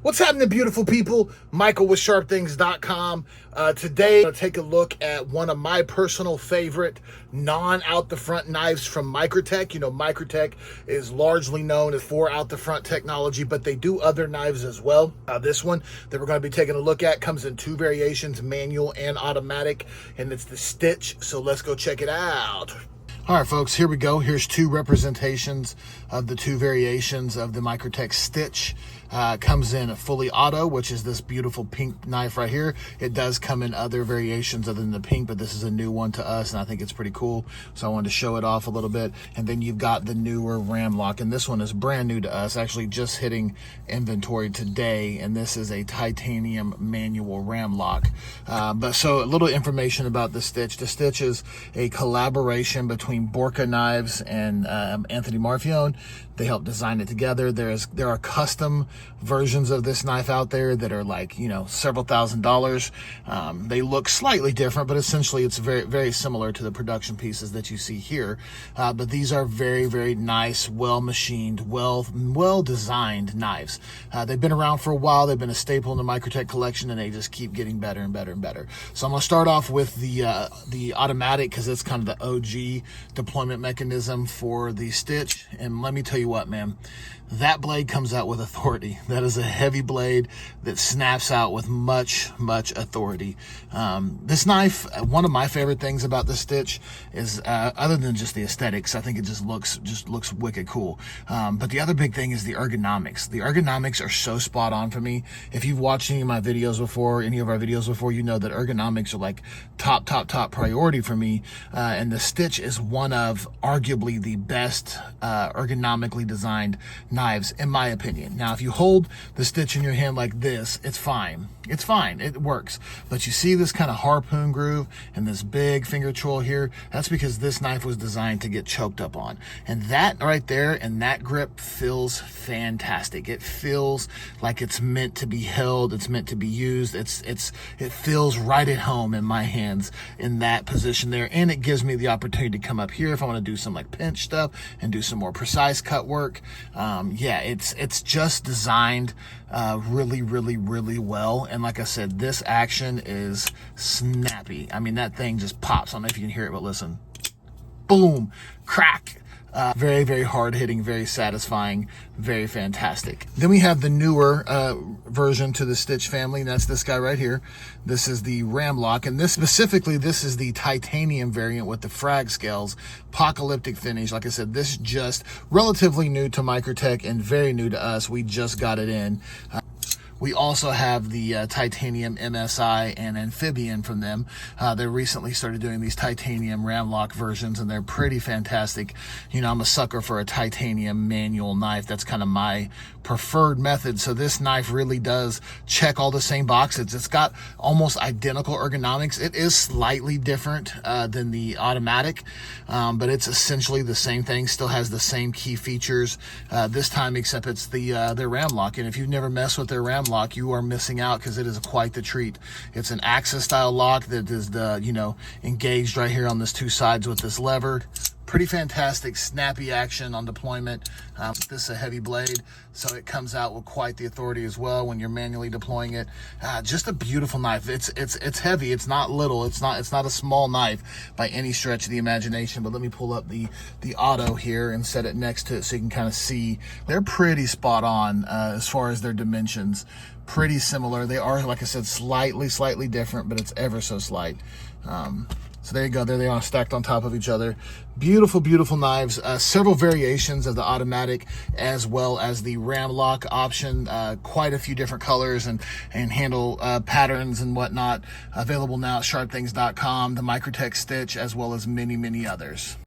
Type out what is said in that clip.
What's happening, beautiful people? Michael with sharpthings.com. Today, I'm going to take a look at one of my personal favorite non-out-the-front knives from Microtech. You know, Microtech is largely known for out-the-front technology, but they do other knives as well. This one that we're going to be taking a look at comes in two variations, manual and automatic, and it's the Stitch. So let's go check it out. All right, folks, here we go. Here's two representations of the two variations of the Microtech Stitch. Comes in a fully auto, which is this beautiful pink knife right here. It does come in other variations other than the pink, but this is a new one to us, and I think it's pretty cool. So I wanted to show it off a little bit. And then you've got the newer ram lock, and this one is brand new to us, actually just hitting inventory today. And this is a titanium manual ram lock. But so a little information about the Stitch. The Stitch is a collaboration between Borka Knives and Anthony Marfione. They helped design it together. There are custom versions of this knife out there that are like, you know, several $1,000s. They look slightly different, but essentially it's very, very similar to the production pieces that you see here. But these are very, very nice, well-machined, well-designed knives. They've been around for a while. They've been a staple in the Microtech collection, and they just keep getting better and better and better. So I'm going to start off with the automatic, because it's kind of the OG deployment mechanism for the Stitch. And let me tell you what, man, that blade comes out with authority. That is a heavy blade that snaps out with much authority. This knife, one of my favorite things about the Stitch is, other than just the aesthetics, I think it just looks wicked cool. But the other big thing is the ergonomics. The ergonomics are so spot on for me. If you've watched any of my videos before, any of our videos before, you know that ergonomics are like top priority for me. And the Stitch is one of arguably the best ergonomically designed knives, in my opinion. Now, if you hold the Stitch in your hand like this, it's fine. It's fine. It works. But you see this kind of harpoon groove and this big finger choil here? That's because this knife was designed to get choked up on. And that right there and that grip feels fantastic. It feels like it's meant to be held. It's meant to be used. It feels right at home in my hands in that position there. And it gives me the opportunity to come up here if I want to do some like pinch stuff and do some more precise cut work. Yeah, it's just designed really well. And like I said, this action is snappy. I mean, that thing just pops. I don't know if you can hear it, but listen. Boom, crack. Very hard hitting, very satisfying, very fantastic. Then we have the newer version to the Stitch family, and that's this guy right here. This is the ram lock, and this is the titanium variant with the frag scales, apocalyptic finish. Like I said, this is just relatively new to Microtech and very new to us. We just got it in. We also have the titanium MSI and amphibian from them. They recently started doing these titanium ram lock versions, and they're pretty fantastic. You know, I'm a sucker for a titanium manual knife. That's kind of my preferred method. So this knife really does check all the same boxes. It's got almost identical ergonomics. It is slightly different than the automatic, but it's essentially the same thing. Still has the same key features this time, except it's their ram lock. And if you've never messed with their ram lock, you are missing out, because it is quite the treat. It's an axis style lock that is engaged right here on this two sides with this lever. Pretty fantastic, snappy action on deployment. This is a heavy blade, so it comes out with quite the authority as well when you're manually deploying it. Just a beautiful knife. It's heavy. It's not little. It's not a small knife by any stretch of the imagination. But let me pull up the auto here and set it next to it so you can kind of see. They're pretty spot on as far as their dimensions. Pretty similar. They are, like I said, slightly different, but it's ever so slight. So there you go. There they are, stacked on top of each other. Beautiful knives. Several variations of the automatic as well as the ram lock option. Quite a few different colors and handle patterns and whatnot. Available now at sharpthings.com. The Microtech Stitch, as well as many others.